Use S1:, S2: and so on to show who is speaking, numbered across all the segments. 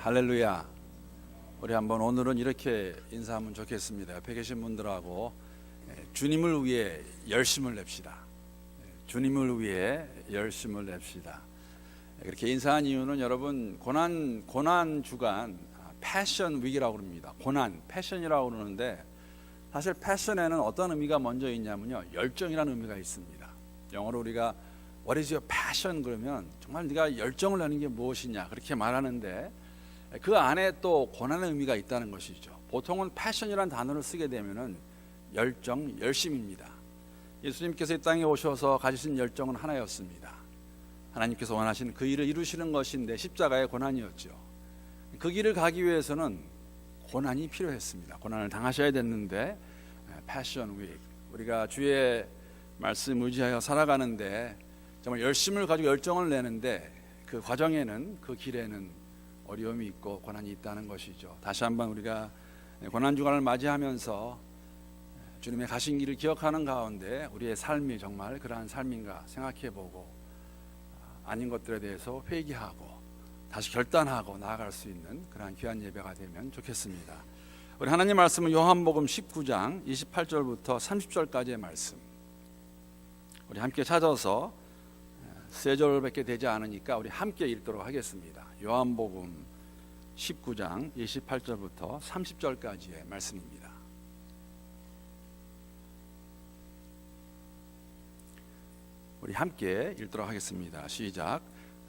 S1: 할렐루야. 우리 한번 오늘은 이렇게 인사하면 좋겠습니다. 옆에 계신 분들하고 주님을 위해 열심을 냅시다. 주님을 위해 열심을 냅시다. 그렇게 인사한 이유는 여러분 고난 주간 패션 위기라고 그럽니다. 패션이라고 그러는데 사실 패션에는 어떤 의미가 먼저 있냐면요, 열정이라는 의미가 있습니다. 영어로 우리가 What is your passion? 그러면 정말 네가 열정을 내는 게 무엇이냐 그렇게 말하는데 그 안에 또 고난의 의미가 있다는 것이죠. 보통은 패션이라는 단어를 쓰게 되면은 열정, 열심입니다. 예수님께서 이 땅에 오셔서 가지신 열정은 하나였습니다. 하나님께서 원하시는 그 일을 이루시는 것인데 십자가의 고난이었죠. 그 길을 가기 위해서는 고난이 필요했습니다. 고난을 당하셔야 됐는데 패션 윅, 우리가 주의 말씀 의지하여 살아가는데 정말 열심을 가지고 열정을 내는데 그 과정에는, 그 길에는 어려움이 있고 고난이 있다는 것이죠. 다시 한번 우리가 고난 주간을 맞이하면서 주님의 가신 길을 기억하는 가운데 우리의 삶이 정말 그러한 삶인가 생각해보고 아닌 것들에 대해서 회개하고 다시 결단하고 나아갈 수 있는 그러한 귀한 예배가 되면 좋겠습니다. 우리 하나님 말씀은 요한복음 19장 28절부터 30절까지의 말씀, 우리 함께 찾아서 세 절밖에 되지 않으니까 우리 함께 읽도록 하겠습니다. 요한복음 19장 28절부터 30절까지의 말씀입니다. 우리 함께 읽도록 하겠습니다. 시작.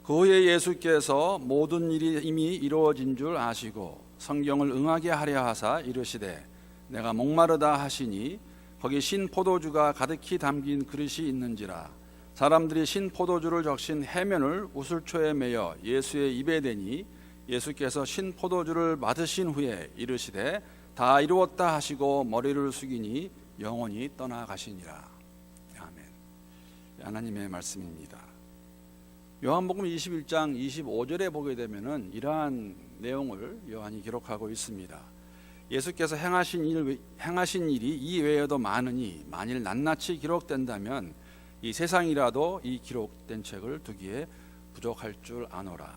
S1: 그 후에 예수께서 모든 일이 이미 이루어진 줄 아시고 성경을 응하게 하려 하사 이르시되 내가 목마르다 하시니 거기 신 포도주가 가득히 담긴 그릇이 있는지라. 사람들이 신 포도주를 적신 해면을 우슬초에 매어 예수의 입에 대니 예수께서 신 포도주를 받으신 후에 이르시되 다 이루었다 하시고 머리를 숙이니 영원히 떠나가시니라. 아멘. 하나님의 말씀입니다. 요한복음 21장 25절에 보게 되면은 이러한 내용을 요한이 기록하고 있습니다. 예수께서 행하신 일이 이 외에도 많으니 만일 낱낱이 기록된다면 이 세상이라도 이 기록된 책을 두기에 부족할 줄 아노라.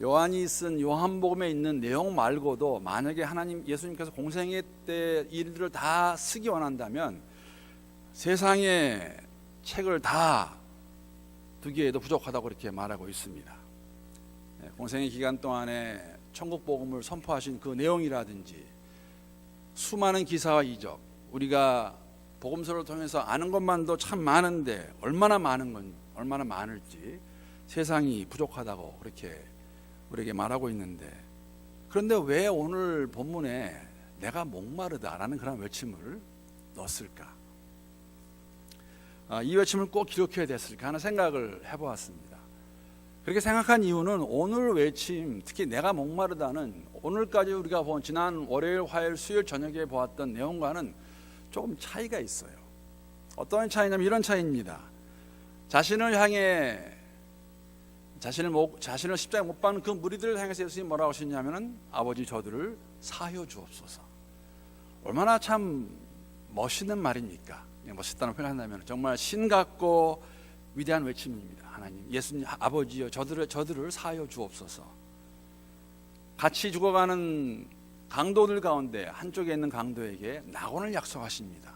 S1: 요한이 쓴 요한복음에 있는 내용 말고도 만약에 예수님께서 공생애 때 일들을 다 쓰기 원한다면 세상의 책을 다 두기에도 부족하다고 이렇게 말하고 있습니다. 공생애 기간 동안에 천국 복음을 선포하신 그 내용이라든지 수많은 기사와 이적, 우리가 복음서를 통해서 아는 것만도 참 많은데 얼마나 많을지 세상이 부족하다고 그렇게 우리에게 말하고 있는데, 그런데 왜 오늘 본문에 내가 목마르다라는 그런 외침을 넣었을까? 이 외침을 꼭 기록해야 됐을까 하는 생각을 해보았습니다. 그렇게 생각한 이유는 오늘 외침, 특히 내가 목마르다는 오늘까지 우리가 본 지난 월요일, 화요일, 수요일 저녁에 보았던 내용과는 조금 차이가 있어요. 어떤 차이냐면 이런 차이입니다. 자신을 십자가에 못 박는 그 무리들을 향해서 예수님이 뭐라고 하셨냐면은 아버지 저들을 사하여 주옵소서. 얼마나 참 멋있는 말입니까? 멋있다는 표현을 한다면 정말 신 같고 위대한 외침입니다. 하나님, 예수님, 아버지여 저들을 사하여 주옵소서. 같이 죽어가는 강도들 가운데 한쪽에 있는 강도에게 낙원을 약속하십니다.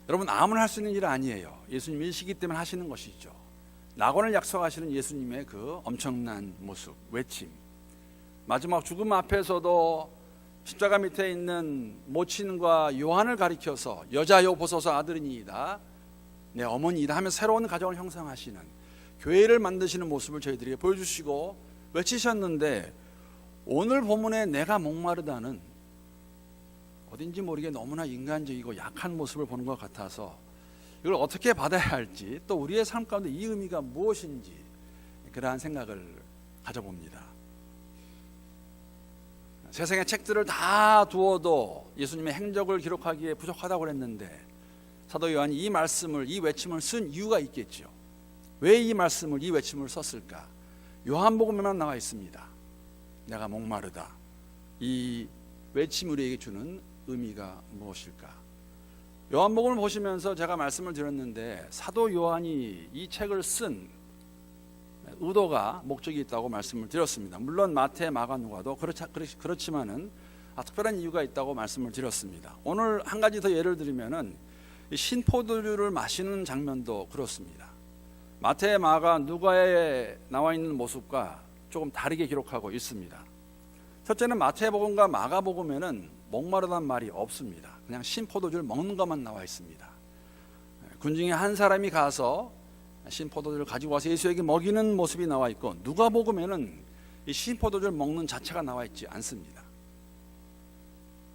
S1: 여러분, 아무나 할 수 있는 일 아니에요. 예수님 일시기 때문에 하시는 것이죠. 낙원을 약속하시는 예수님의 그 엄청난 모습, 외침. 마지막 죽음 앞에서도 십자가 밑에 있는 모친과 요한을 가리켜서 여자여 보소서 아들이니이다, 내 어머니이다 하며 새로운 가정을 형성하시는, 교회를 만드시는 모습을 저희들에게 보여주시고 외치셨는데, 오늘 본문에 내가 목마르다는 어딘지 모르게 너무나 인간적이고 약한 모습을 보는 것 같아서 이걸 어떻게 받아야 할지, 또 우리의 삶 가운데 이 의미가 무엇인지 그러한 생각을 가져봅니다. 세상의 책들을 다 두어도 예수님의 행적을 기록하기에 부족하다고 그랬는데 사도 요한이 이 말씀을, 이 외침을 쓴 이유가 있겠죠. 왜 이 외침을 썼을까? 요한복음에만 나와 있습니다. 내가 목마르다. 이 외침이 우리에게 주는 의미가 무엇일까? 요한복음을 보시면서 제가 말씀을 드렸는데 사도 요한이 이 책을 쓴 의도가 목적이 있다고 말씀을 드렸습니다. 물론 마태, 마가, 누가도 그렇지만은 특별한 이유가 있다고 말씀을 드렸습니다. 오늘 한 가지 더 예를 들면은 신포도주를 마시는 장면도 그렇습니다. 마태, 마가, 누가에 나와 있는 모습과 조금 다르게 기록하고 있습니다. 첫째는 마태복음과 마가복음에는 목마르다는 말이 없습니다. 그냥 신포도주를 먹는 것만 나와 있습니다. 군 중에 한 사람이 가서 신포도주를 가지고 와서 예수에게 먹이는 모습이 나와 있고, 누가복음에는 이 신포도주를 먹는 자체가 나와 있지 않습니다.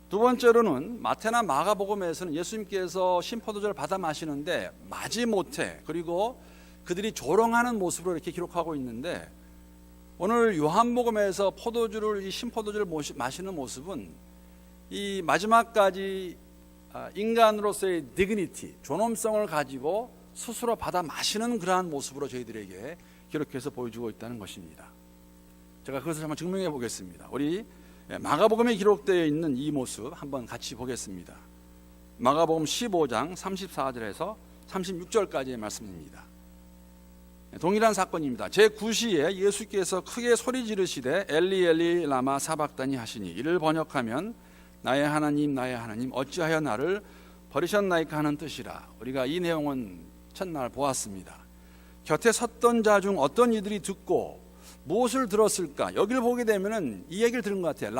S1: 두 번째로는 마태나 마가복음에서는 예수님께서 신포도주를 받아 마시는데 마지못해, 그리고 그들이 조롱하는 모습으로 이렇게 기록하고 있는데, 오늘 요한복음에서 이 신포도주를 마시는 모습은 이 마지막까지 인간으로서의 디그니티, 존엄성을 가지고 스스로 받아 마시는 그러한 모습으로 저희들에게 기록해서 보여주고 있다는 것입니다. 제가 그것을 한번 증명해 보겠습니다. 우리 마가복음에 기록되어 있는 이 모습 한번 같이 보겠습니다. 마가복음 15장 34절에서 36절까지의 말씀입니다. 동일한 사건입니다. 제9시에 예수께서 크게 소리 지르시되 엘리 엘리 라마 사박다니 하시니, 이를 번역하면 나의 하나님 나의 하나님 어찌하여 나를 버리셨나이까 하는 뜻이라. 우리가 이 내용은 첫날 보았습니다. 곁에 섰던 자 중 어떤 이들이 듣고 무엇을 들었을까? 여기를 보게 되면은 이 얘기를 들은 것 같아요.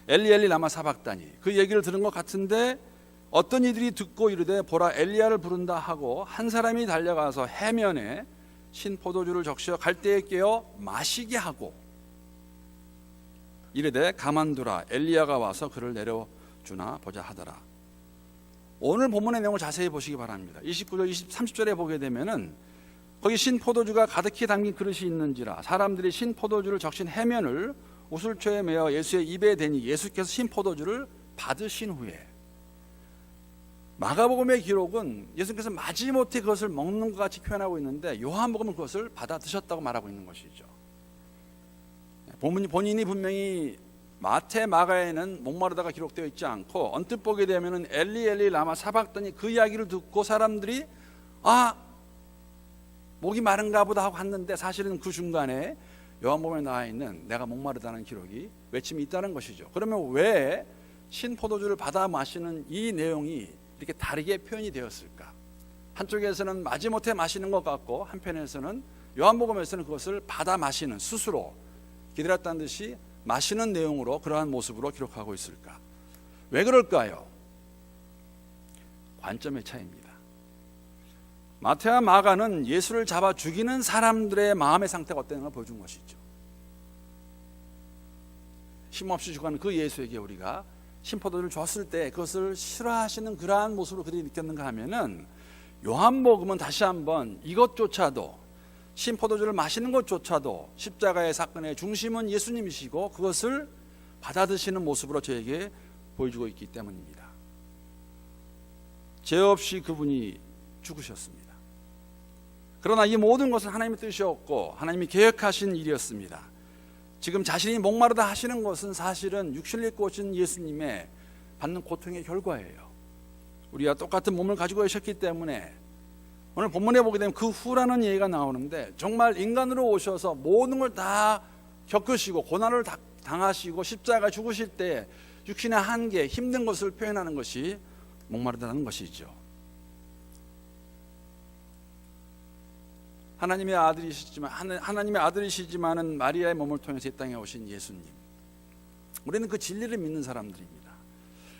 S1: 엘리 엘리 라마 사박다니, 그 얘기를 들은 것 같은데, 어떤 이들이 듣고 이르되 보라 엘리야를 부른다 하고 한 사람이 달려가서 해면에 신포도주를 적셔 갈대에 깨어 마시게 하고 이르되 가만두라 엘리야가 와서 그를 내려주나 보자 하더라. 오늘 본문의 내용을 자세히 보시기 바랍니다. 29절 30절에 보게 되면은 거기 신포도주가 가득히 담긴 그릇이 있는지라 사람들이 신포도주를 적신 해면을 우슬초에 매어 예수의 입에 대니 예수께서 신포도주를 받으신 후에, 마가복음의 기록은 예수께서 마지못해 그것을 먹는 것 같이 표현하고 있는데, 요한복음은 그것을 받아 드셨다고 말하고 있는 것이죠. 본인이 분명히 마태, 마가에는 목마르다가 기록되어 있지 않고, 언뜻 보게 되면 엘리 엘리 라마 사박다니 그 이야기를 듣고 사람들이 목이 마른가 보다 하고 갔는데, 사실은 그 중간에 요한복음에 나와 있는 내가 목마르다는 기록이 외침이 있다는 것이죠. 그러면 왜 신포도주를 받아 마시는 이 내용이 이렇게 다르게 표현이 되었을까? 한쪽에서는 마지못해 마시는 것 같고, 한편에서는 요한복음에서는 그것을 받아 마시는, 스스로 기다렸다는 듯이 마시는 내용으로 그러한 모습으로 기록하고 있을까? 왜 그럴까요? 관점의 차이입니다. 마태와 마가는 예수를 잡아 죽이는 사람들의 마음의 상태가 어땠는가 보여준 것이죠. 힘없이 죽어가는 그 예수에게 우리가 신포도주를 줬을 때 그것을 싫어하시는 그러한 모습으로 그들이 느꼈는가 하면은, 요한복음은 다시 한번 이것조차도, 신포도주를 마시는 것조차도 십자가의 사건의 중심은 예수님이시고 그것을 받아드시는 모습으로 저에게 보여주고 있기 때문입니다. 죄 없이 그분이 죽으셨습니다. 그러나 이 모든 것은 하나님의 뜻이었고 하나님이 계획하신 일이었습니다. 지금 자신이 목마르다 하시는 것은 사실은 육신을 입고 오신 예수님의 받는 고통의 결과예요. 우리와 똑같은 몸을 가지고 오셨기 때문에 오늘 본문에 보게 되면 그 후라는 얘기가 나오는데, 정말 인간으로 오셔서 모든 걸 다 겪으시고 고난을 당하시고 십자가 죽으실 때 육신의 한계, 힘든 것을 표현하는 것이 목마르다는 것이죠. 하나님의 아들이시지만은 마리아의 몸을 통해서 이 땅에 오신 예수님, 우리는 그 진리를 믿는 사람들입니다.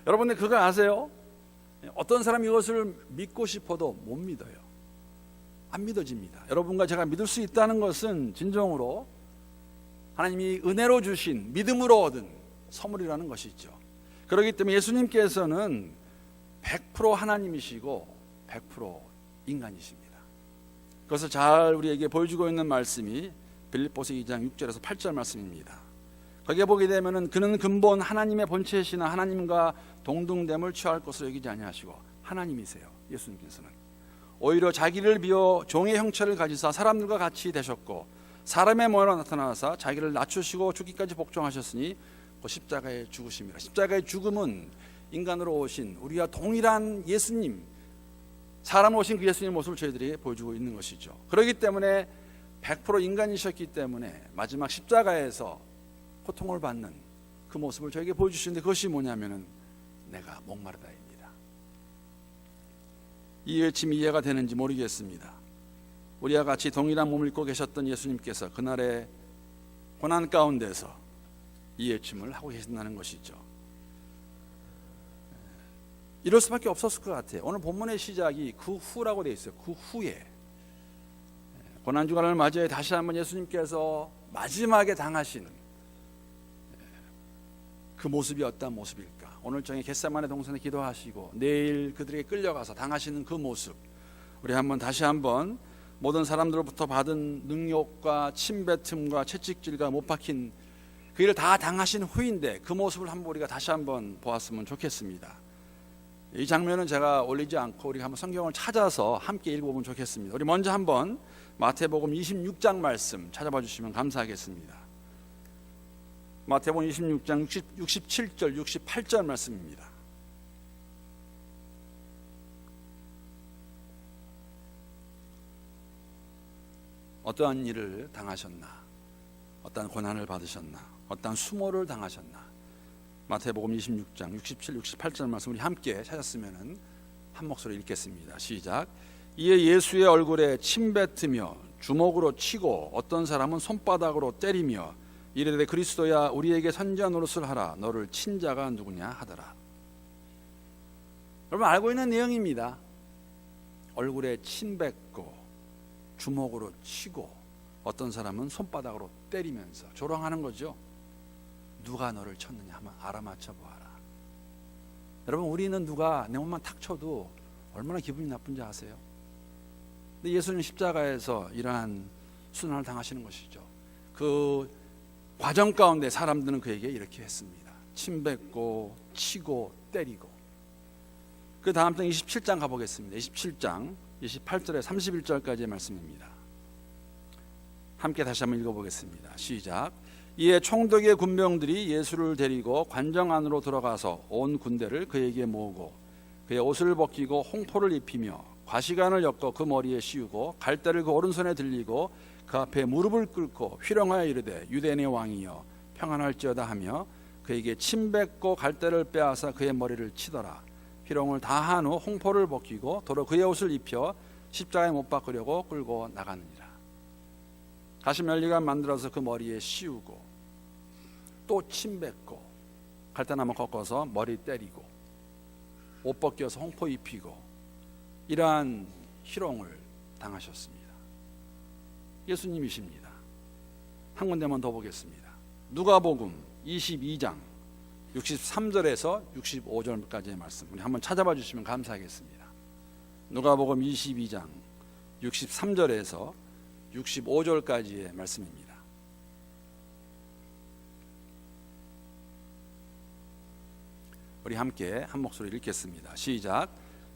S1: 여러분들 그거 아세요? 어떤 사람이 이것을 믿고 싶어도 못 믿어요. 안 믿어집니다. 여러분과 제가 믿을 수 있다는 것은 진정으로 하나님이 은혜로 주신, 믿음으로 얻은 선물이라는 것이죠. 그렇기 때문에 예수님께서는 100% 하나님이시고 100% 인간이십니다. 그것을 잘 우리에게 보여주고 있는 말씀이 빌립보서 2장 6절에서 8절 말씀입니다. 거기에 보게 되면은 그는 근본 하나님의 본체이시나 하나님과 동등됨을 취할 것으로 여기지 아니하시고, 하나님이세요. 예수님께서는 오히려 자기를 비워 종의 형체를 가지사 사람들과 같이 되셨고 사람의 모양으로 나타나사 자기를 낮추시고 죽기까지 복종하셨으니 그 십자가의 죽으심이라. 십자가의 죽음은 인간으로 오신 우리와 동일한 예수님, 사람 오신 그 예수님의 모습을 저희들이 보여주고 있는 것이죠. 그렇기 때문에 100% 인간이셨기 때문에 마지막 십자가에서 고통을 받는 그 모습을 저에게 보여주시는데, 그것이 뭐냐면은 내가 목마르다입니다. 이 외침이 이해가 되는지 모르겠습니다. 우리와 같이 동일한 몸을 입고 계셨던 예수님께서 그날의 고난 가운데서 이 외침을 하고 계신다는 것이죠. 이럴 수밖에 없었을 것 같아요. 오늘 본문의 시작이 그 후라고 되어 있어요. 그 후에 고난주간을 맞이해 다시 한번 예수님께서 마지막에 당하신 그 모습이 어떤 모습일까? 오늘 저녁에 겟세마네 동산에 기도하시고 내일 그들에게 끌려가서 당하시는 그 모습, 우리 한번 다시 한번 모든 사람들로부터 받은 능욕과 침뱉음과 채찍질과 못 박힌 그 일을 다 당하신 후인데 그 모습을 한번 우리가 다시 한번 보았으면 좋겠습니다. 이 장면은 제가 올리지 않고 우리가 한번 성경을 찾아서 함께 읽어보면 좋겠습니다. 우리 먼저 한번 마태복음 26장 말씀 찾아봐 주시면 감사하겠습니다. 마태복음 26장 67절 68절 말씀입니다. 어떠한 일을 당하셨나? 어떠한 고난을 받으셨나? 어떠한 수모를 당하셨나? 마태복음 26장 67, 68절 말씀 우리 함께 찾았으면 한 목소리 읽겠습니다. 시작. 이에 예수의 얼굴에 침뱉으며 주먹으로 치고 어떤 사람은 손바닥으로 때리며 이르되 그리스도야 우리에게 선지자 노릇을 하라. 너를 친 자가 누구냐 하더라. 여러분 알고 있는 내용입니다. 얼굴에 침뱉고 주먹으로 치고 어떤 사람은 손바닥으로 때리면서 조롱하는 거죠. 누가 너를 쳤느냐 한번 알아맞혀 보아라. 여러분 우리는 누가 내 몸만 탁 쳐도 얼마나 기분이 나쁜지 아세요? 근데 예수님 십자가에서 이러한 순환을 당하시는 것이죠. 그 과정 가운데 사람들은 그에게 이렇게 했습니다. 침뱉고 치고 때리고. 그 다음 장 27장 가보겠습니다. 27장 28절에 31절까지의 말씀입니다. 함께 다시 한번 읽어보겠습니다. 시작. 이에 총독의 군병들이 예수를 데리고 관정 안으로 들어가서 온 군대를 그에게 모으고 그의 옷을 벗기고 홍포를 입히며 과시관을 엮어 그 머리에 씌우고 갈대를 그 오른손에 들리고 그 앞에 무릎을 꿇고 희롱하여 이르되 유대인의 왕이여 평안할지어다 하며 그에게 침뱉고 갈대를 빼앗아 그의 머리를 치더라. 희롱을 다 한 후 홍포를 벗기고 도로 그의 옷을 입혀 십자가에 못 박으려고 끌고 나가느니라. 가시면리관 만들어서 그 머리에 씌우고 또 침뱉고 갈대나무 꺾어서 머리 때리고 옷 벗겨서 홍포 입히고 이러한 희롱을 당하셨습니다. 예수님이십니다. 한 군데만 더 보겠습니다. 누가복음 22장 63절에서 65절까지의 말씀 우리 한번 찾아봐 주시면 감사하겠습니다. 누가복음 22장 63절에서 65절까지의 말씀입니다. 우리 함께 한 목소리 읽겠습니다. 시작.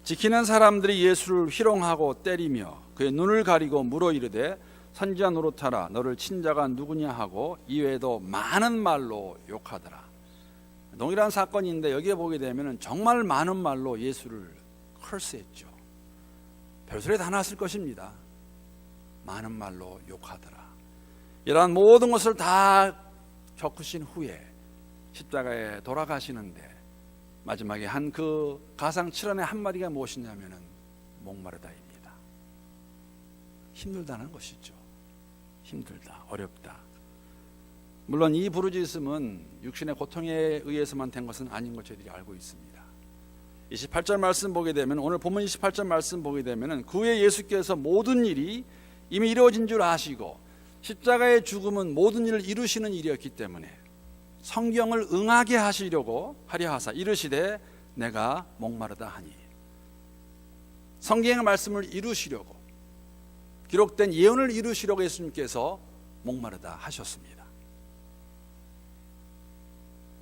S1: 지키는 사람들이 예수를 희롱하고 때리며 그의 눈을 가리고 물어 이르되 선지자 노릇하라. 너를 친 자가 누구냐 하고 이외에도 많은 말로 욕하더라. 동일한 사건인데 여기에 보게 되면 정말 많은 말로 예수를 컬스했죠. 별소리 다 났을 것입니다. 많은 말로 욕하더라. 이러한 모든 것을 다 겪으신 후에 십자가에 돌아가시는데 마지막에 한 그 가상 7원의 한마디가 무엇이냐면은 목마르다입니다. 힘들다는 것이죠. 힘들다, 어렵다. 물론 이 부르짖음은 육신의 고통에 의해서만 된 것은 아닌 것 저희들이 알고 있습니다. 28절 말씀 보게 되면 오늘 본문 28절 말씀 보게 되면은 그 후에 예수께서 모든 일이 이미 이루어진 줄 아시고 십자가의 죽음은 모든 일을 이루시는 일이었기 때문에 성경을 응하게 하시려고 하려 하사 이르시되 내가 목마르다 하니 성경의 말씀을 이루시려고 기록된 예언을 이루시려고 예수님께서 목마르다 하셨습니다.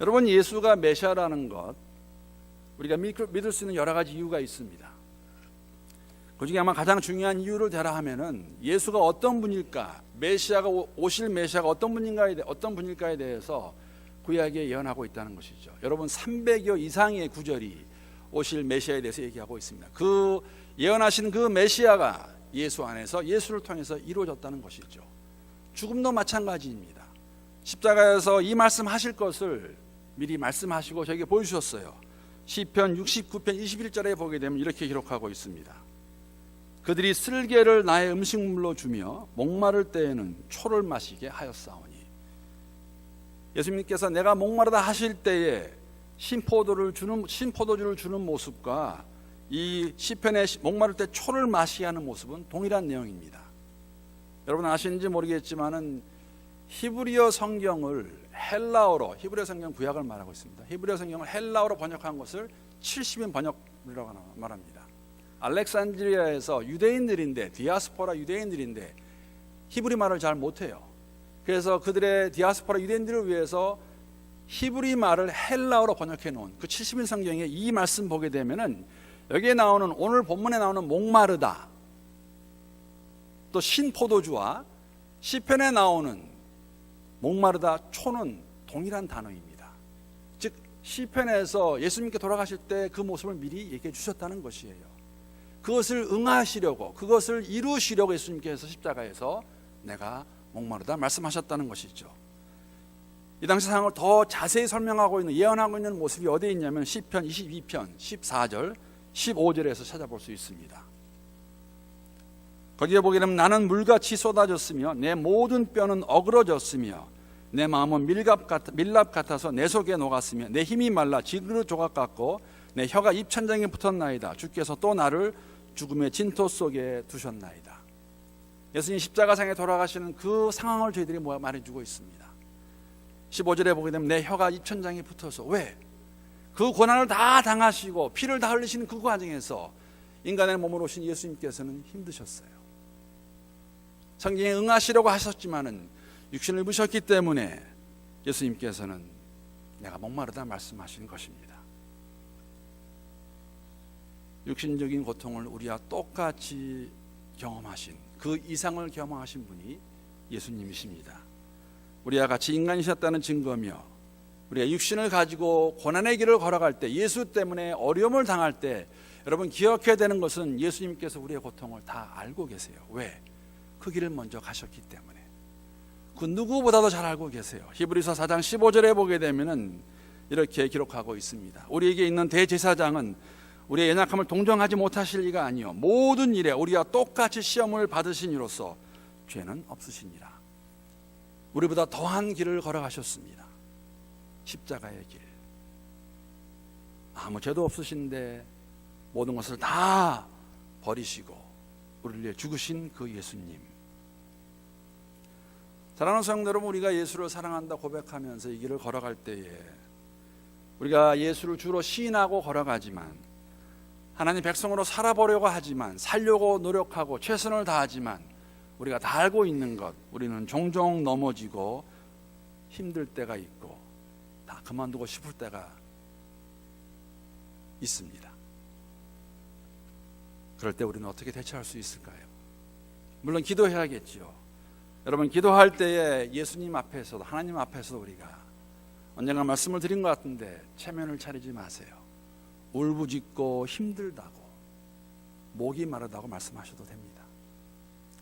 S1: 여러분 예수가 메시아라는 것 우리가 믿을 수 있는 여러 가지 이유가 있습니다. 그중에 아마 가장 중요한 이유를 대라 하면은 예수가 어떤 분일까, 메시아가 오실 메시아가 어떤 분일까에 대해서 구약에 예언하고 있다는 것이죠. 여러분 300여 이상의 구절이 오실 메시아에 대해서 얘기하고 있습니다. 그 예언하신 그 메시아가 예수 안에서 예수를 통해서 이루어졌다는 것이죠. 죽음도 마찬가지입니다. 십자가에서 이 말씀하실 것을 미리 말씀하시고 저에게 보여주셨어요. 시편 69편 21절에 보게 되면 이렇게 기록하고 있습니다. 그들이 쓸개를 나의 음식물로 주며 목마를 때에는 초를 마시게 하였사오니. 예수님께서 내가 목마르다 하실 때에 신포도주를 주는 모습과 이 시편에 목마를 때 초를 마시게 하는 모습은 동일한 내용입니다. 여러분 아시는지 모르겠지만은 히브리어 성경을 헬라어로, 히브리어 성경 구약을 말하고 있습니다. 히브리어 성경을 헬라어로 번역한 것을 70인 번역이라고 말합니다. 알렉산드리아에서 유대인들인데, 디아스포라 유대인들인데 히브리 말을 잘 못해요. 그래서 그들의 디아스포라 유대인들을 위해서 히브리 말을 헬라어로 번역해 놓은 그 70인 성경에 이 말씀 보게 되면은 여기에 나오는, 오늘 본문에 나오는 목마르다, 또 신포도주와 시편에 나오는 목마르다 초는 동일한 단어입니다. 즉 시편에서 예수님께 돌아가실 때 그 모습을 미리 얘기해 주셨다는 것이에요. 그것을 응하시려고, 그것을 이루시려고 예수님께서 십자가에서 내가 목마르다 말씀하셨다는 것이죠. 이 당시 상황을 더 자세히 설명하고 있는, 예언하고 있는 모습이 어디에 있냐면 시편 22편 14절 15절에서 찾아볼 수 있습니다. 거기에 보게 되면 나는 물같이 쏟아졌으며 내 모든 뼈는 어그러졌으며 내 마음은 밀랍 같아서 내 속에 녹았으며 내 힘이 말라 지그릇 조각 같고 내 혀가 입천장에 붙었나이다. 주께서 또 나를 죽음의 진토 속에 두셨나이다. 예수님 십자가상에 돌아가시는 그 상황을 저희들이 말해주고 있습니다. 15절에 보게 되면 내 혀가 입천장에 붙어서, 왜? 그 고난을 다 당하시고 피를 다 흘리시는 그 과정에서 인간의 몸으로 오신 예수님께서는 힘드셨어요. 성경에 응하시려고 하셨지만은 육신을 입으셨기 때문에 예수님께서는 내가 목마르다 말씀하시는 것입니다. 육신적인 고통을 우리와 똑같이 경험하신, 그 이상을 경험하신 분이 예수님이십니다. 우리와 같이 인간이셨다는 증거며 우리가 육신을 가지고 고난의 길을 걸어갈 때, 예수 때문에 어려움을 당할 때 여러분 기억해야 되는 것은 예수님께서 우리의 고통을 다 알고 계세요. 왜? 그 길을 먼저 가셨기 때문에. 그 누구보다도 잘 알고 계세요. 히브리서 4장 15절에 보게 되면은 이렇게 기록하고 있습니다. 우리에게 있는 대제사장은 우리의 연약함을 동정하지 못하실 리가 아니요 모든 일에 우리와 똑같이 시험을 받으신 이로써 죄는 없으시니라. 우리보다 더한 길을 걸어가셨습니다. 십자가의 길. 아무 죄도 없으신데 모든 것을 다 버리시고 우리를 위해 죽으신 그 예수님. 사랑하는 성도 여러분, 우리가 예수를 사랑한다 고백하면서 이 길을 걸어갈 때에 우리가 예수를 주로 시인하고 걸어가지만, 하나님 백성으로 살아보려고 하지만, 살려고 노력하고 최선을 다하지만 우리가 다 알고 있는 것, 우리는 종종 넘어지고 힘들 때가 있고 다 그만두고 싶을 때가 있습니다. 그럴 때 우리는 어떻게 대처할 수 있을까요? 물론 기도해야겠죠. 여러분, 기도할 때에 예수님 앞에서도, 하나님 앞에서도 우리가 언젠가 말씀을 드린 것 같은데 체면을 차리지 마세요. 울부짖고 힘들다고, 목이 마르다고 말씀하셔도 됩니다.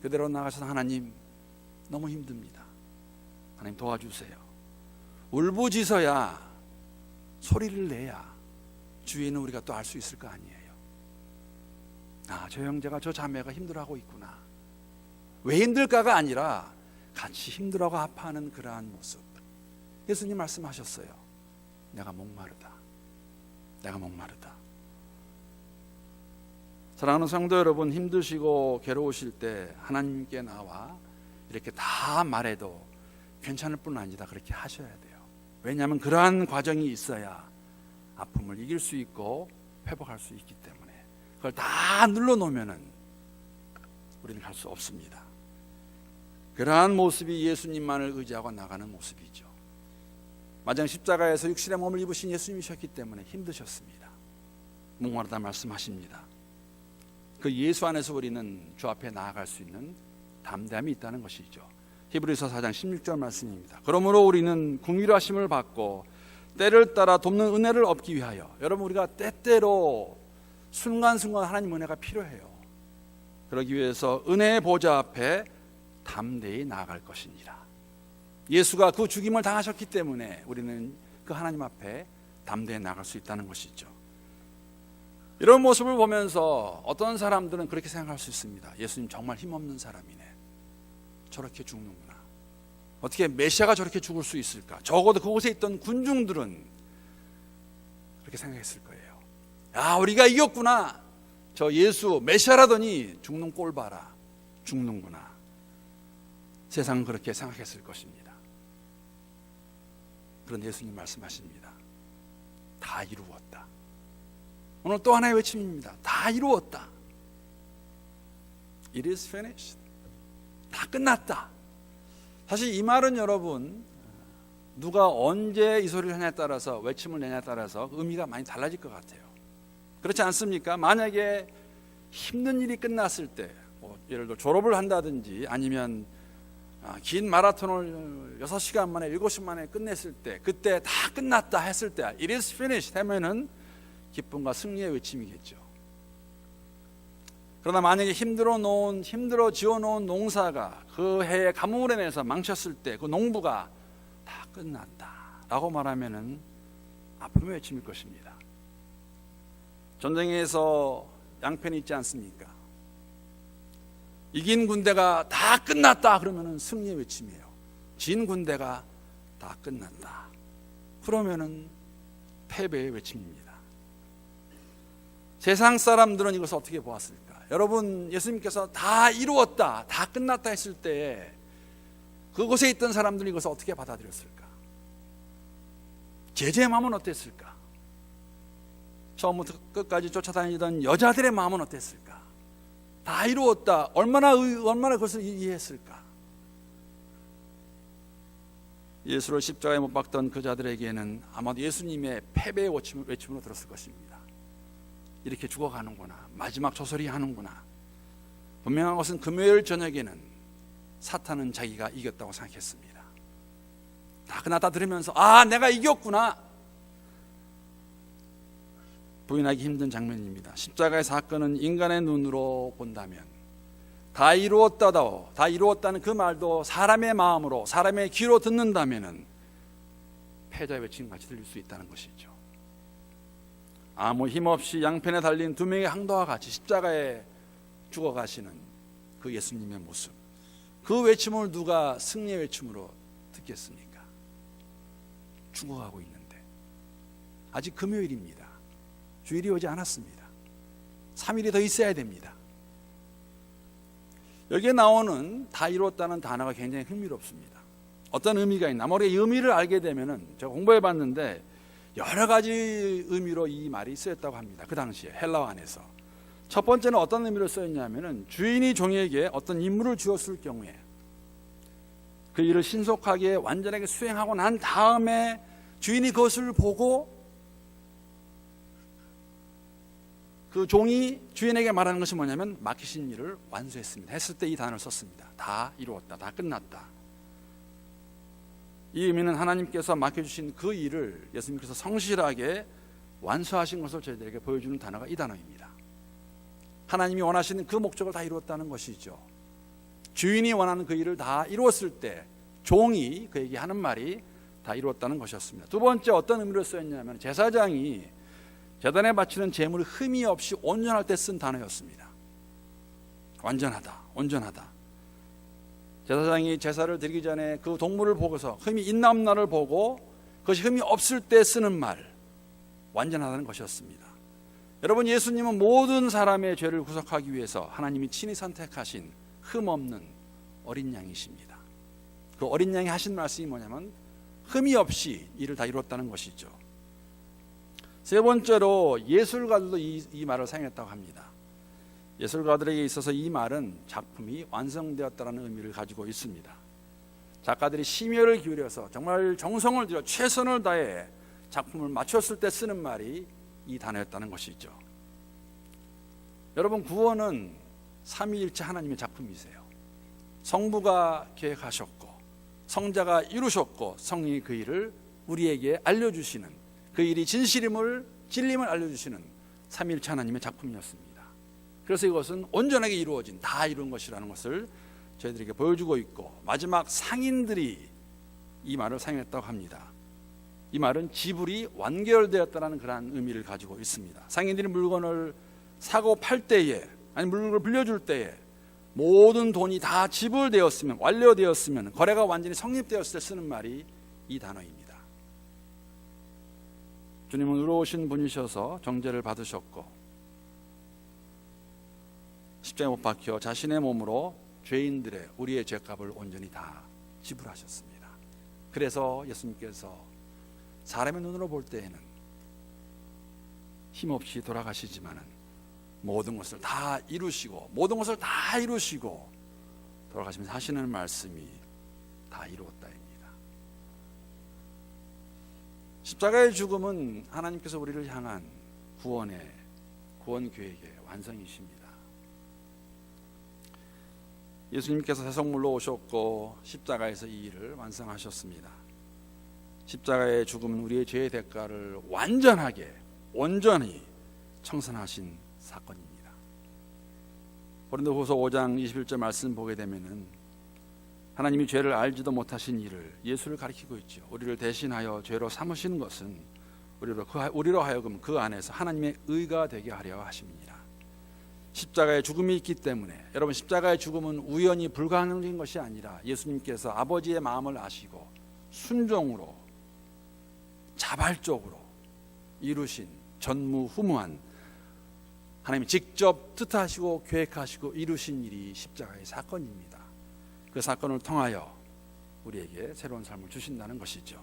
S1: 그대로 나가셔서 하나님 너무 힘듭니다, 하나님 도와주세요. 울부짖어야, 소리를 내야 주위에는 우리가 또 알 수 있을 거 아니에요. 아, 저 형제가, 저 자매가 힘들어하고 있구나. 왜 힘들까가 아니라 같이 힘들어하고 아파하는 그러한 모습. 예수님 말씀하셨어요. 내가 목마르다. 내가 목마르다. 사랑하는 성도 여러분, 힘드시고 괴로우실 때 하나님께 나와 이렇게 다 말해도 괜찮을 뿐 아니다, 그렇게 하셔야 돼요. 왜냐하면 그러한 과정이 있어야 아픔을 이길 수 있고 회복할 수 있기 때문에. 그걸 다 눌러놓으면 우리는 갈 수 없습니다. 그러한 모습이 예수님만을 의지하고 나가는 모습이죠. 마지막 십자가에서 육신의 몸을 입으신 예수님이셨기 때문에 힘드셨습니다. 목마르다 말씀하십니다. 그 예수 안에서 우리는 주 앞에 나아갈 수 있는 담대함이 있다는 것이죠. 히브리서 4장 16절 말씀입니다. 그러므로 우리는 긍휼하심을 받고 때를 따라 돕는 은혜를 얻기 위하여. 여러분, 우리가 때때로 순간순간 하나님 은혜가 필요해요. 그러기 위해서 은혜의 보좌 앞에 담대히 나아갈 것이니라. 예수가 그 죽임을 당하셨기 때문에 우리는 그 하나님 앞에 담대히 나아갈 수 있다는 것이죠. 이런 모습을 보면서 어떤 사람들은 그렇게 생각할 수 있습니다. 예수님 정말 힘없는 사람이네. 저렇게 죽는구나. 어떻게 메시아가 저렇게 죽을 수 있을까? 적어도 그곳에 있던 군중들은 그렇게 생각했을 거예요. 야, 우리가 이겼구나. 저 예수 메시아라더니 죽는 꼴 봐라. 죽는구나. 세상은 그렇게 생각했을 것입니다. 그런데 예수님 말씀하십니다. 다 이루었다. 오늘 또 하나의 외침입니다. 다 이루었다. It is finished. 다 끝났다. 사실 이 말은 여러분, 누가 언제 이 소리를 하냐에 따라서, 외침을 내냐에 따라서 의미가 많이 달라질 것 같아요. 그렇지 않습니까? 만약에 힘든 일이 끝났을 때, 예를 들어 졸업을 한다든지 아니면 긴 마라톤을 6시간 만에 7시간 만에 끝냈을 때, 그때 다 끝났다 했을 때 It is finished 하면은 기쁨과 승리의 외침이겠죠. 그러나 만약에 힘들어 지어놓은 농사가 그 해에 가뭄으로 인해서 망쳤을 때 그 농부가 다 끝났다라고 말하면은 아픔의 외침일 것입니다. 전쟁에서 양편이 있지 않습니까? 이긴 군대가 다 끝났다 그러면은 승리의 외침이에요. 진 군대가 다 끝났다 그러면은 패배의 외침입니다. 세상 사람들은 이것을 어떻게 보았을까? 여러분, 예수님께서 다 이루었다, 다 끝났다 했을 때 그곳에 있던 사람들이 이것을 어떻게 받아들였을까? 제자의 마음은 어땠을까? 처음부터 끝까지 쫓아다니던 여자들의 마음은 어땠을까? 다 이루었다, 얼마나 그것을 이해했을까? 예수를 십자가에 못 박던 그 자들에게는 아마도 예수님의 패배의 외침으로 들었을 것입니다. 이렇게 죽어가는구나, 마지막 조소리 하는구나. 분명한 것은 금요일 저녁에는 사탄은 자기가 이겼다고 생각했습니다. 다 끝났다 들으면서 내가 이겼구나. 부인하기 힘든 장면입니다. 십자가의 사건은 인간의 눈으로 본다면 다 이루었다는 그 말도 사람의 마음으로, 사람의 귀로 듣는다면 패자의 외침같이 들릴 수 있다는 것이죠. 아무 힘없이 양편에 달린 두 명의 항도와 같이 십자가에 죽어가시는 그 예수님의 모습, 그 외침을 누가 승리의 외침으로 듣겠습니까? 죽어가고 있는데 아직 금요일입니다. 주일이 오지 않았습니다. 3일이 더 있어야 됩니다. 여기에 나오는 다 이루었다는 단어가 굉장히 흥미롭습니다. 어떤 의미가 있나? 우리가 이 의미를 알게 되면은, 제가 공부해 봤는데 여러 가지 의미로 이 말이 쓰였다고 합니다. 그 당시에 헬라어 안에서 첫 번째는 어떤 의미로 쓰였냐면은 주인이 종에게 어떤 임무를 주었을 경우에 그 일을 신속하게 완전하게 수행하고 난 다음에 주인이 그것을 보고 그 종이 주인에게 말하는 것이 뭐냐면 맡기신 일을 완수했습니다 했을 때 이 단어를 썼습니다. 다 이루었다, 다 끝났다. 이 의미는 하나님께서 맡겨주신 그 일을 예수님께서 성실하게 완수하신 것을 저희들에게 보여주는 단어가 이 단어입니다. 하나님이 원하시는 그 목적을 다 이루었다는 것이죠. 주인이 원하는 그 일을 다 이루었을 때 종이 그에게 하는 말이 다 이루었다는 것이었습니다. 두 번째 어떤 의미로 쓰였냐면 제사장이 제단에 바치는 제물이 흠이 없이 온전할 때 쓴 단어였습니다. 완전하다, 온전하다. 제사장이 제사를 드리기 전에 그 동물을 보고서 흠이 있나 없나를 보고 그것이 흠이 없을 때 쓰는 말, 완전하다는 것이었습니다. 여러분, 예수님은 모든 사람의 죄를 구속하기 위해서 하나님이 친히 선택하신 흠 없는 어린 양이십니다. 그 어린 양이 하신 말씀이 뭐냐면 흠이 없이 일을 다 이루었다는 것이죠. 세 번째로 예술가들도 이 말을 사용했다고 합니다. 예술가들에게 있어서 이 말은 작품이 완성되었다는 의미를 가지고 있습니다. 작가들이 심혈을 기울여서 정말 정성을 들여 최선을 다해 작품을 맞췄을 때 쓰는 말이 이 단어였다는 것이죠. 여러분, 구원은 삼위일체 하나님의 작품이세요. 성부가 계획하셨고 성자가 이루셨고 성령이 그 일을 우리에게 알려주시는, 그 일이 진실임을, 진림을 알려주시는 삼위일체 하나님의 작품이었습니다. 그래서 이것은 온전하게 이루어진, 다 이룬 것이라는 것을 저희들에게 보여주고 있고, 마지막 상인들이 이 말을 사용했다고 합니다. 이 말은 지불이 완결되었다는 그러한 의미를 가지고 있습니다. 상인들이 물건을 사고 팔 때에, 아니 물건을 빌려줄 때에 모든 돈이 다 지불되었으면, 완료되었으면, 거래가 완전히 성립되었을 때 쓰는 말이 이 단어입니다. 주님은 의로우신 분이셔서 정죄를 받으셨고 십자가에 못 박혀 자신의 몸으로 죄인들의, 우리의 죄값을 온전히 다 지불하셨습니다. 그래서 예수님께서 사람의 눈으로 볼 때에는 힘없이 돌아가시지만은 모든 것을 다 이루시고, 모든 것을 다 이루시고 돌아가시면서 하시는 말씀이 다 이루었다입니다. 십자가의 죽음은 하나님께서 우리를 향한 구원 계획의 완성이십니다. 예수님께서 세속물로 오셨고 십자가에서 이 일을 완성하셨습니다. 십자가의 죽음은 우리의 죄의 대가를 완전하게, 온전히 청산하신 사건입니다. 고린도후서 5장 21절 말씀 보게 되면은 하나님이 죄를 알지도 못하신 이를, 예수를 가리키고 있죠. 우리를 대신하여 죄로 삼으신 것은 우리로 하여금 그 안에서 하나님의 의가 되게 하려 하심이니라. 십자가의 죽음이 있기 때문에, 여러분, 십자가의 죽음은 우연히 불가능한 것이 아니라 예수님께서 아버지의 마음을 아시고 순종으로 자발적으로 이루신 전무후무한, 하나님이 직접 뜻하시고 계획하시고 이루신 일이 십자가의 사건입니다. 그 사건을 통하여 우리에게 새로운 삶을 주신다는 것이죠.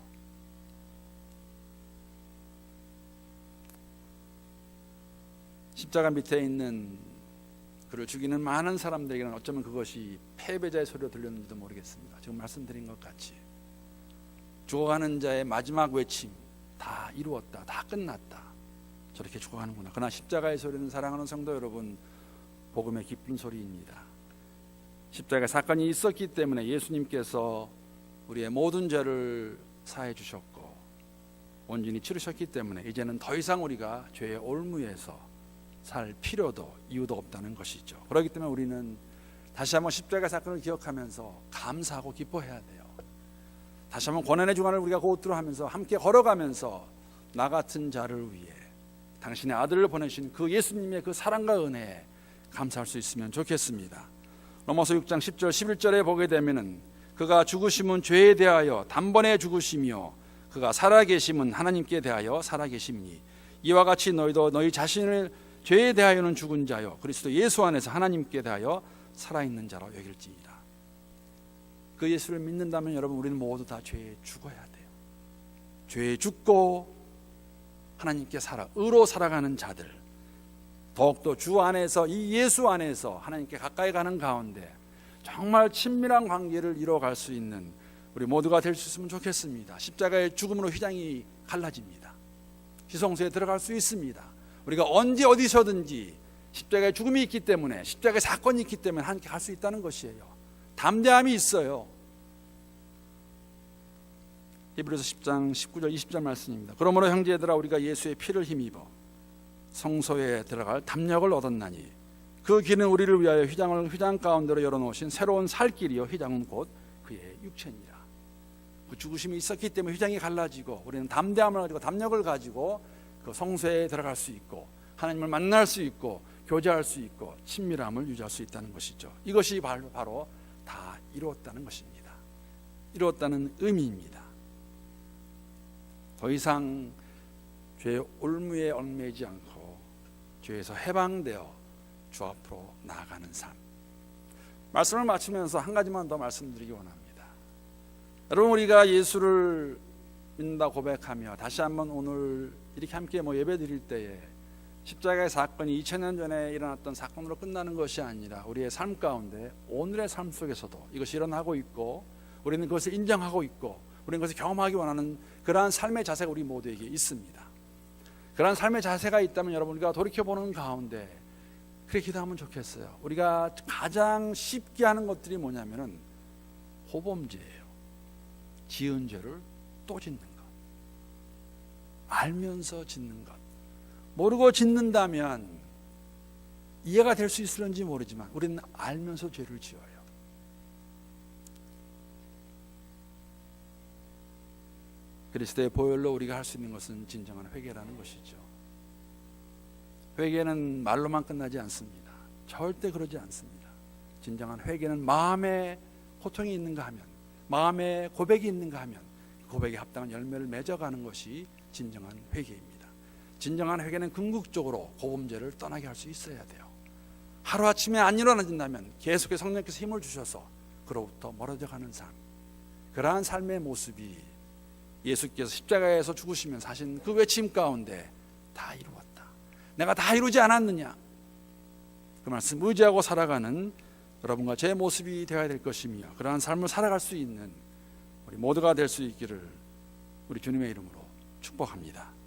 S1: 십자가 밑에 있는 그를 죽이는 많은 사람들에게는 어쩌면 그것이 패배자의 소리로 들렸는지도 모르겠습니다. 지금 말씀드린 것 같이 죽어가는 자의 마지막 외침, 다 이루었다, 다 끝났다, 저렇게 죽어가는구나. 그러나 십자가의 소리는, 사랑하는 성도 여러분, 복음의 기쁜 소리입니다. 십자가 사건이 있었기 때문에 예수님께서 우리의 모든 죄를 사해 주셨고 온전히 치르셨기 때문에 이제는 더 이상 우리가 죄의 올무에서 살 필요도 이유도 없다는 것이죠. 그렇기 때문에 우리는 다시 한번 십자가 사건을 기억하면서 감사하고 기뻐해야 돼요. 다시 한번 고난의 주간을 우리가 곧들어 하면서 함께 걸어가면서 나 같은 자를 위해 당신의 아들을 보내신 그 예수님의 그 사랑과 은혜에 감사할 수 있으면 좋겠습니다. 로마서 6장 10절 11절에 보게 되면은 그가 죽으심은 죄에 대하여 단번에 죽으시며 그가 살아계심은 하나님께 대하여 살아계심이니 이와 같이 너희도 너희 자신을 죄에 대하여는 죽은 자요 그리스도 예수 안에서 하나님께 대하여 살아있는 자로 여길지니라. 그 예수를 믿는다면 여러분, 우리는 모두 다 죄에 죽어야 돼요. 죄에 죽고 하나님께 의로 살아가는 자들, 더욱더 주 안에서, 이 예수 안에서 하나님께 가까이 가는 가운데 정말 친밀한 관계를 이루어갈 수 있는 우리 모두가 될 수 있으면 좋겠습니다. 십자가의 죽음으로 휘장이 갈라집니다. 지성소에 들어갈 수 있습니다. 우리가 언제 어디서든지 십자가의 죽음이 있기 때문에, 십자가의 사건이 있기 때문에 함께 갈 수 있다는 것이에요. 담대함이 있어요. 히브리서 10장 19절 20절 말씀입니다. 그러므로 형제들아, 우리가 예수의 피를 힘입어 성소에 들어갈 담력을 얻었나니 그 길은 우리를 위하여 휘장 가운데로 열어놓으신 새로운 살 길이요 휘장은 곧 그의 육체니라. 그 죽으심이 있었기 때문에 휘장이 갈라지고 우리는 담대함을 가지고 담력을 가지고 그 성소에 들어갈 수 있고 하나님을 만날 수 있고 교제할 수 있고 친밀함을 유지할 수 있다는 것이죠. 이것이 바로 다 이루었다는 것입니다. 이루었다는 의미입니다. 더 이상 죄의 올무에 얽매이지 않고 죄에서 해방되어 주 앞으로 나아가는 삶. 말씀을 마치면서 한 가지만 더 말씀드리기 원합니다. 여러분, 우리가 예수를 믿는다 고백하며 다시 한번 오늘 이렇게 함께 예배 드릴 때에 십자가의 사건이 2000년 전에 일어났던 사건으로 끝나는 것이 아니라 우리의 삶 가운데 오늘의 삶 속에서도 이것이 일어나고 있고 우리는 그것을 인정하고 있고 우리는 그것을 경험하기 원하는 그러한 삶의 자세가 우리 모두에게 있습니다. 그러한 삶의 자세가 있다면 여러분, 우리가 돌이켜보는 가운데 그렇게 기도하면 좋겠어요. 우리가 가장 쉽게 하는 것들이 뭐냐면은 호범죄예요. 지은 죄를 또 짓는 것, 알면서 짓는 것, 모르고 짓는다면 이해가 될 수 있을지 모르지만 우리는 알면서 죄를 지어요. 그리스도의 보혈로 우리가 할 수 있는 것은 진정한 회개라는 것이죠. 회개는 말로만 끝나지 않습니다. 절대 그러지 않습니다. 진정한 회개는 마음에 고통이 있는가 하면, 마음에 고백이 있는가 하면 고백에 합당한 열매를 맺어가는 것이 진정한 회개입니다. 진정한 회개는 궁극적으로 고범죄를 떠나게 할 수 있어야 돼요. 하루아침에 안 일어나진다면 계속해서 성령께서 힘을 주셔서 그로부터 멀어져 가는 삶, 그러한 삶의 모습이 예수께서 십자가에서 죽으시면서 하신 그 외침 가운데 다 이루었다, 내가 다 이루지 않았느냐, 그 말씀 의지하고 살아가는 여러분과 제 모습이 되어야 될 것이며, 그러한 삶을 살아갈 수 있는 우리 모두가 될 수 있기를 우리 주님의 이름으로 축복합니다.